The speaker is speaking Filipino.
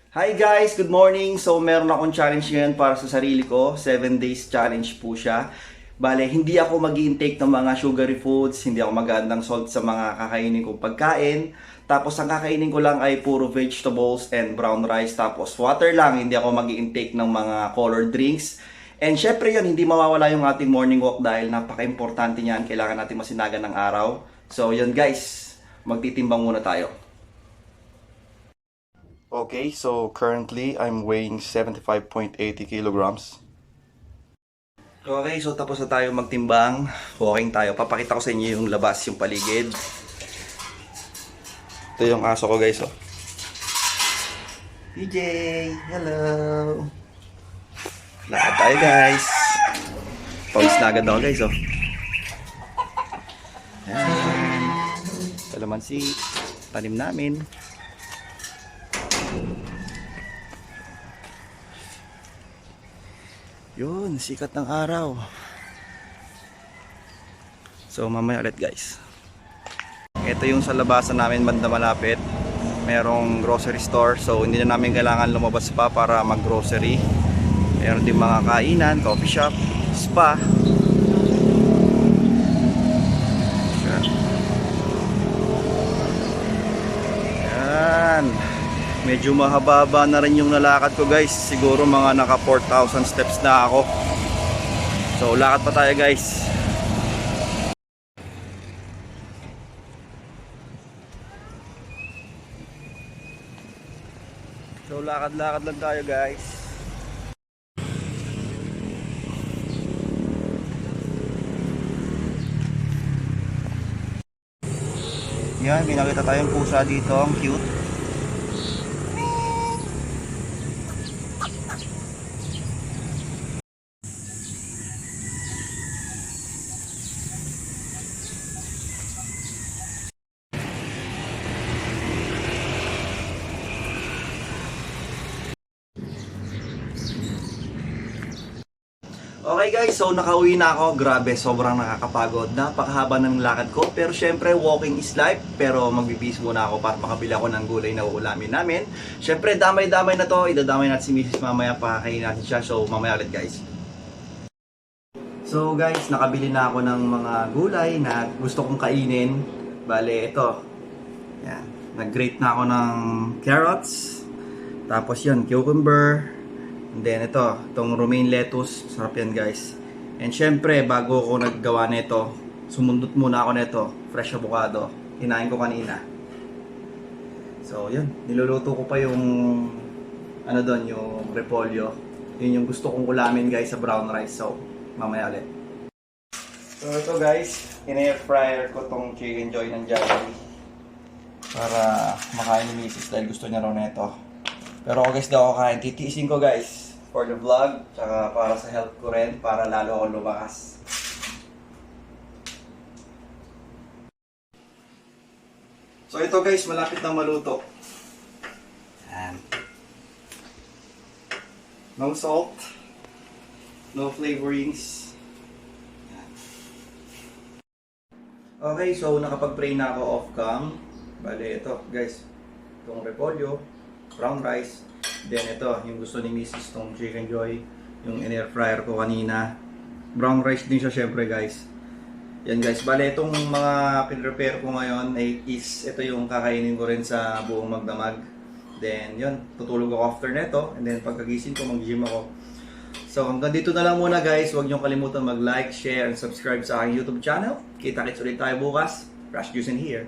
Hi guys, good morning. So meron akong challenge ngayon para sa sarili ko. 7 days challenge po siya. Bale, hindi ako mag-intake ng mga sugary foods, hindi ako mag-aandang salt sa mga kakainin kong pagkain. Tapos ang kakainin ko lang ay puro vegetables and brown rice. Tapos water lang, hindi ako mag-intake ng mga colored drinks. And syempre yun, hindi mawawala yung ating morning walk dahil napaka-importante niyan. Kailangan natin masinagan ng araw. So yun guys, magtitimbang muna tayo. Okay, so currently I'm weighing 75.80 kilograms. Okay, so tapos na tayo magtimbang. Walking tayo. Papakita ko sa inyo yung labas, yung paligid. Ito yung aso ko guys, oh. PJ, hello. Lakad tayo guys. Pawis na agad ako guys, oh. Ayan. Kalamansi, tanim namin. Yun, sikat ng araw. So mamaya ulit guys. Ito yung sa labasan namin banda malapit. Merong grocery store. So hindi na namin kailangan lumabas pa para mag-grocery. Meron din mga kainan, coffee shop, spa. Yan. Medyo mahaba na rin yung nalakad ko guys. Siguro mga naka 4,000 steps na ako. So lakad pa tayo guys. So lakad-lakad lang tayo guys. Yan, may nakita tayong pusa dito. Ang cute. Okay guys, so nakauwi na ako. Grabe, sobrang nakakapagod. Napakahaba ng lakad ko. Pero syempre, walking is life. Pero magbibis muna ako para makabili ako ng gulay na uulamin namin. Syempre, damay-damay na to. Idadamay natin si Mrs. mamaya. Pakakainin natin siya. So, mamaya ulit guys. So guys, nakabili na ako ng mga gulay na gusto kong kainin. Bale, ito. Yan. Nag-grate na ako ng carrots. Tapos yan, cucumber. And then itong romaine lettuce, sarap yan guys. And syempre, bago ako naggawa nito, sumundot muna ako nito, fresh avocado. Hinain ko kanina. So, yun, niluluto ko pa yung yung repolyo. Yun yung gusto kong ulamin guys sa brown rice. So, mamaya ulit. So, ito guys, in-air fryer ko tong chicken joy ng Jollibee para makain ni Mrs. dahil gusto niya raw nito. Pero ako guys, daw ako kain. Titiisin ko guys for the vlog, tsaka para sa health ko rin, para lalo ako lumakas. So ito guys, malapit na maluto. Ayan. No salt, no flavorings. Ayan. Okay, so nakapag-pray na ako off-cam. Bale, ito guys, itong repolyo, brown rice. Then ito, yung gusto ni Mrs. tong chicken joy, yung in-air fryer ko kanina. Brown rice din siya syempre guys. Yan guys, bale itong mga pinrepare ko ngayon is ito yung kakainin ko rin sa buong magdamag. Then yun, tutulog ako after neto. And then pagkagising ko, mag-gym ako. So hanggang dito na lang muna guys. Huwag niyong kalimutan mag-like, share, and subscribe sa aking YouTube channel. Kita-kits ulit tayo bukas. Crash Juice in here.